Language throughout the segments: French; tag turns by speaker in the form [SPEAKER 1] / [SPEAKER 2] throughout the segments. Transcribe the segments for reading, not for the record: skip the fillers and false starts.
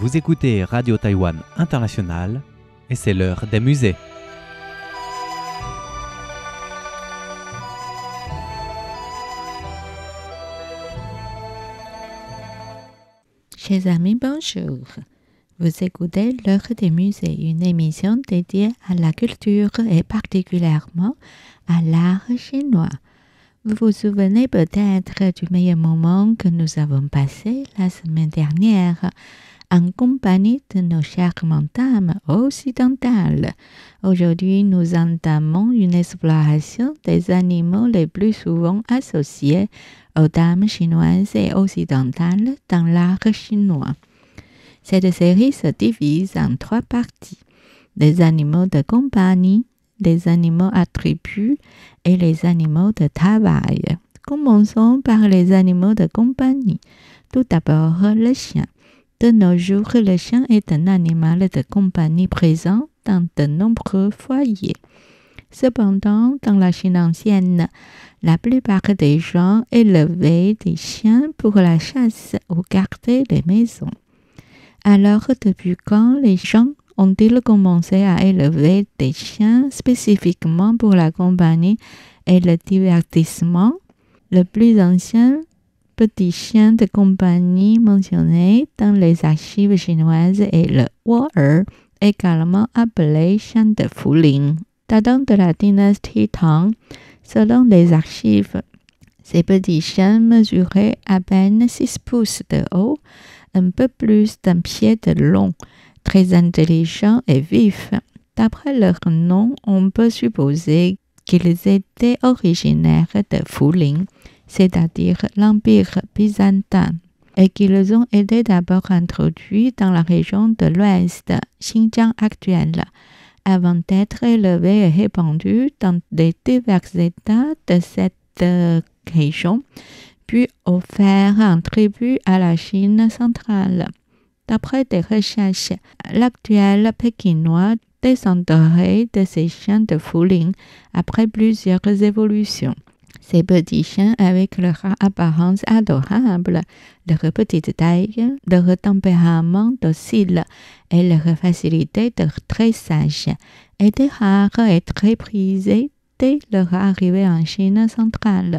[SPEAKER 1] Vous écoutez Radio Taïwan International et c'est l'heure des musées.
[SPEAKER 2] Chers amis, bonjour. Vous écoutez l'heure des musées, une émission dédiée à la culture et particulièrement à l'art chinois. Vous vous souvenez peut-être du meilleur moment que nous avons passé la semaine dernière en compagnie de nos charmantes dames occidentales. Aujourd'hui, nous entamons une exploration des animaux les plus souvent associés aux dames chinoises et occidentales dans l'art chinois. Cette série se divise en 3 parties. Les animaux de compagnie, les animaux attributs et les animaux de travail. Commençons par les animaux de compagnie. Tout d'abord, le chien. De nos jours, le chien est un animal de compagnie présent dans de nombreux foyers. Cependant, dans la Chine ancienne, la plupart des gens élevaient des chiens pour la chasse ou garder les maisons. Alors, depuis quand les gens ont-ils commencé à élever des chiens spécifiquement pour la compagnie et le divertissement? Le plus ancien petit chien de compagnie mentionné dans les archives chinoises est le Wo-er, également appelé chien de Fuling. Datant de la dynastie Tang, selon les archives, ces petits chiens mesuraient à peine 6 pouces de haut, un peu plus d'1 pied de long, très intelligents et vifs. D'après leur nom, on peut supposer qu'ils étaient originaires de Fuling, c'est-à-dire l'Empire byzantin, et qu'ils ont été d'abord introduits dans la région de l'Ouest, Xinjiang actuelle, avant d'être élevés et répandus dans les divers États de cette région, puis offerts en tribu à la Chine centrale. D'après des recherches, l'actuel Pékinois descendrait de ces chiens de Fuling après plusieurs évolutions. Ces petits chiens, avec leur apparence adorable, leur petite taille, leur tempérament docile et leur facilité de dressage, étaient rares et très prisés dès leur arrivée en Chine centrale,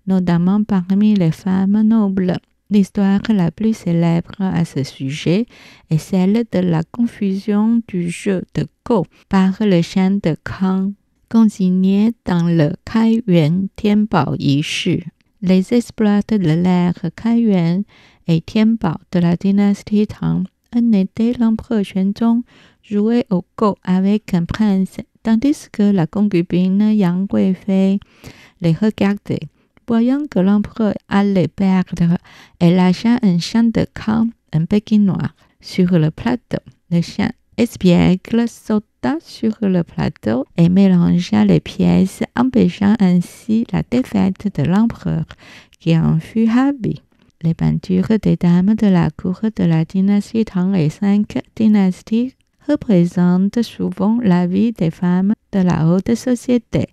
[SPEAKER 2] notamment parmi les femmes nobles. L'histoire la plus célèbre à ce sujet est celle de la confusion du jeu de Go par le chien de Kang, consigné dans le Kaiyuan Tianbao Yishi. Les exploits de l'ère Kaiyuan et Tianbao de la dynastie Tang, un été, l'empereur Xuanzong jouait au Go avec un prince, tandis que la concubine Yang Guifei les regardait. Voyant que l'empereur allait perdre, elle lâcha un chien de Kang, un pékinois, sur le plateau. Le chien espiègle sauta sur le plateau et mélangea les pièces, empêchant ainsi la défaite de l'empereur, qui en fut ravi. Les peintures des dames de la cour de la dynastie Tang et 5 dynasties représentent souvent la vie des femmes de la haute société.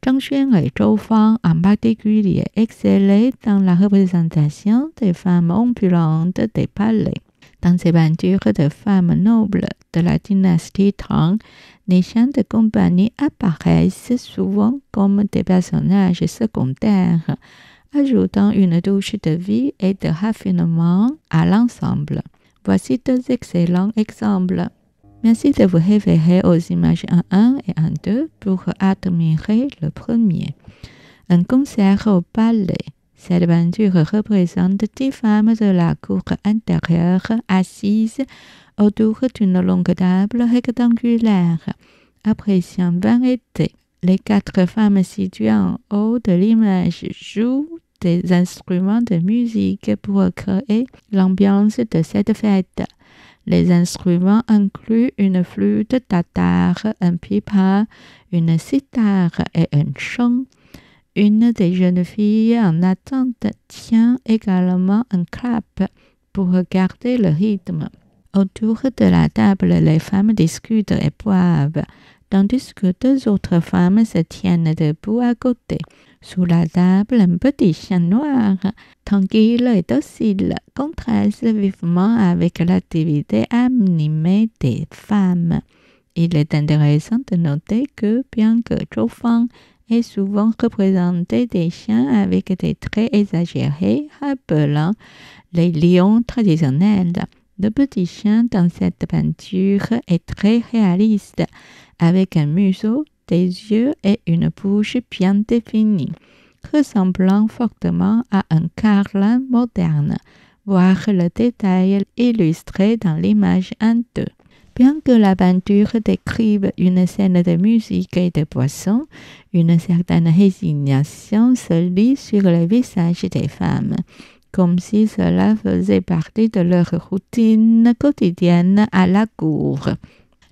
[SPEAKER 2] Zhang Xuan et Zhou Fang en particulier excellaient dans la représentation des femmes opulentes des palais. Dans ces peintures de femmes nobles de la dynastie Tang, les chiens de compagnie apparaissent souvent comme des personnages secondaires, ajoutant une touche de vie et de raffinement à l'ensemble. Voici 2 excellents exemples. Merci de vous référer aux images 1 et 2 pour admirer le premier. Un concert au palais. Cette peinture représente 10 femmes de la cour intérieure assises autour d'une longue table rectangulaire, appréciant 20 étés. Les 4 femmes situées en haut de l'image jouent des instruments de musique pour créer l'ambiance de cette fête. Les instruments incluent une flûte tatare, un pipa, une sitar et un chong. Une des jeunes filles en attente tient également un clap pour garder le rythme. Autour de la table, les femmes discutent et boivent, tandis que 2 autres femmes se tiennent debout à côté. Sous la table, un petit chien noir, tranquille et docile, contraste vivement avec l'activité animée des femmes. Il est intéressant de noter que, bien que Zhou Fang ait souvent représenté des chiens avec des traits exagérés, rappelant les lions traditionnels, le petit chien dans cette peinture est très réaliste, avec un museau, des yeux et une bouche bien définie, ressemblant fortement à un carlin moderne, voir le détail illustré dans l'image en deux. Bien que la peinture décrive une scène de musique et de boissons, une certaine résignation se lit sur le visage des femmes, comme si cela faisait partie de leur routine quotidienne à la cour.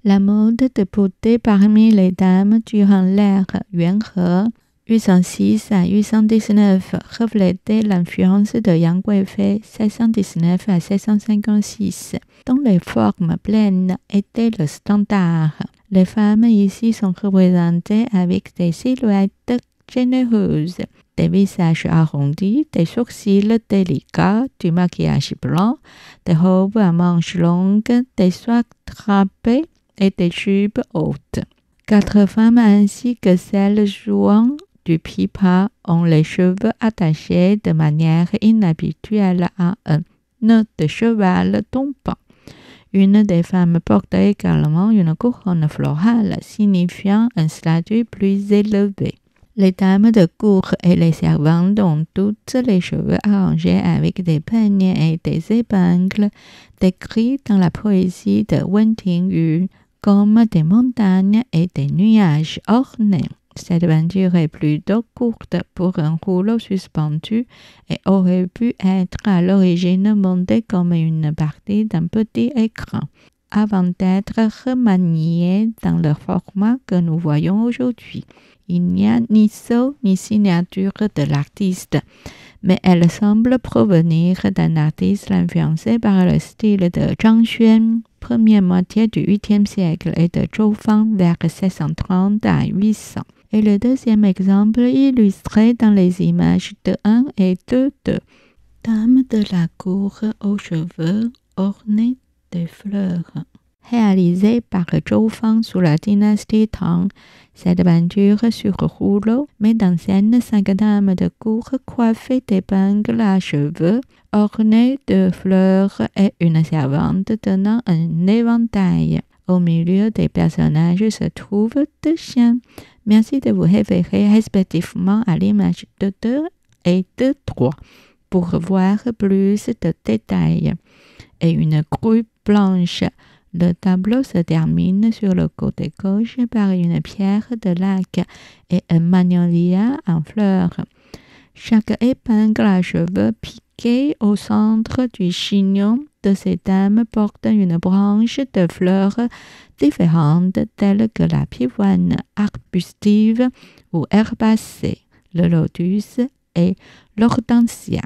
[SPEAKER 2] La mode de beauté parmi les dames durant l'ère Yuan He 806 à 819 reflétait l'influence de Yang Guifei 719 à 756, dont les formes pleines étaient le standard. Les femmes ici sont représentées avec des silhouettes généreuses, des visages arrondis, des sourcils délicats, du maquillage blanc, des robes à manches longues, des soies drapées et des jupes hautes. 4 femmes ainsi que celles jouant du pipa ont les cheveux attachés de manière inhabituelle à un nœud de cheval tombant. Une des femmes porte également une couronne florale signifiant un statut plus élevé. Les dames de cour et les servantes ont toutes les cheveux arrangés avec des peignes et des épingles, décrits dans la poésie de Wen Tingyu comme des montagnes et des nuages ornés. Cette peinture est plutôt courte pour un rouleau suspendu et aurait pu être à l'origine montée comme une partie d'un petit écran, avant d'être remaniée dans le format que nous voyons aujourd'hui. Il n'y a ni sceau ni signature de l'artiste, mais elle semble provenir d'un artiste influencé par le style de Zhang Xuan, première moitié du 8e siècle, et de Zhou Fang vers 730 à 800. Et le deuxième exemple illustré dans les images de 1 et 2 de Dame de la cour aux cheveux ornés de fleurs. Réalisée par Zhou Fang sous la dynastie Tang, cette peinture sur rouleau met en scène 5 dames de cour coiffées d'épingles à cheveux, ornées de fleurs et une servante tenant un éventail. Au milieu des personnages se trouvent 2 chiens. Merci de vous référer respectivement à l'image de 2 et de 3 pour voir plus de détails. Et une grue blanche. Le tableau se termine sur le côté gauche par une pierre de lac et un magnolia en fleurs. Chaque épingle à cheveux piqués au centre du chignon de ces dames porte une branche de fleurs différentes telles que la pivoine arbustive ou herbacée, le lotus et l'hortensia.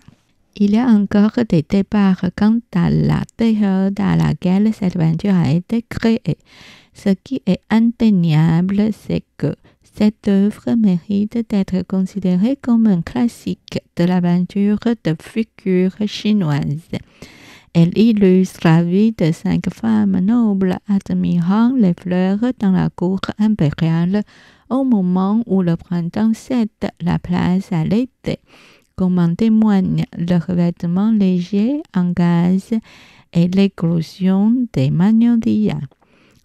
[SPEAKER 2] Il y a encore des débats quant à la période à laquelle cette peinture a été créée. Ce qui est indéniable, c'est que cette œuvre mérite d'être considérée comme un classique de la peinture de figures chinoise. Elle illustre la vie de 5 femmes nobles admirant les fleurs dans la cour impériale au moment où le printemps cède la place à l'été, comme en témoignent leurs vêtements légers en gaze et l'éclosion des magnolias.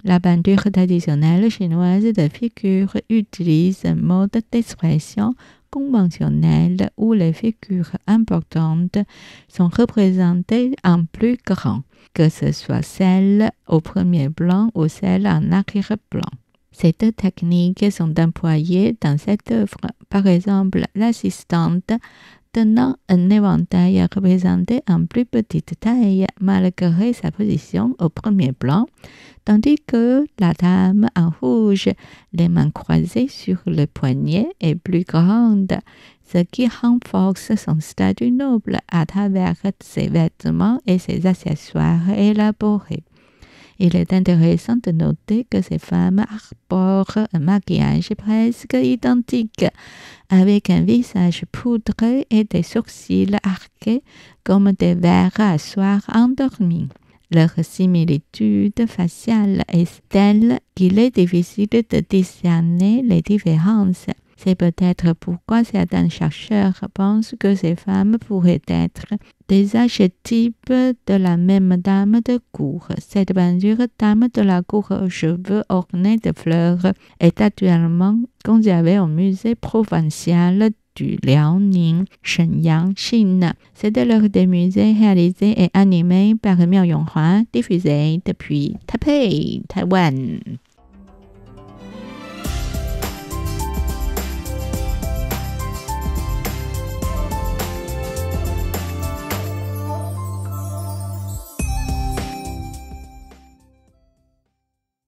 [SPEAKER 2] La peinture traditionnelle chinoise de figures utilise un mode d'expression conventionnel où les figures importantes sont représentées en plus grand, que ce soit celles au premier plan ou celles en arrière-plan. Ces 2 techniques sont employées dans cette œuvre. Par exemple, l'assistante tenant un éventail représenté en plus petite taille malgré sa position au premier plan, tandis que la dame en rouge, les mains croisées sur le poignet, est plus grande, ce qui renforce son statut noble à travers ses vêtements et ses accessoires élaborés. Il est intéressant de noter que ces femmes arborent un maquillage presque identique, avec un visage poudré et des sourcils arqués comme des vers à soie endormis. Leur similitude faciale est telle qu'il est difficile de discerner les différences. C'est peut-être pourquoi certains chercheurs pensent que ces femmes pourraient être des archétypes de la même dame de cour. Cette peinture dame de la cour aux cheveux ornés de fleurs est actuellement conservée au musée provincial du Liaoning, Shenyang, Chine. C'est de l'heure des musées réalisé et animé par Miao Yonghua, diffusé depuis Taipei, Taïwan.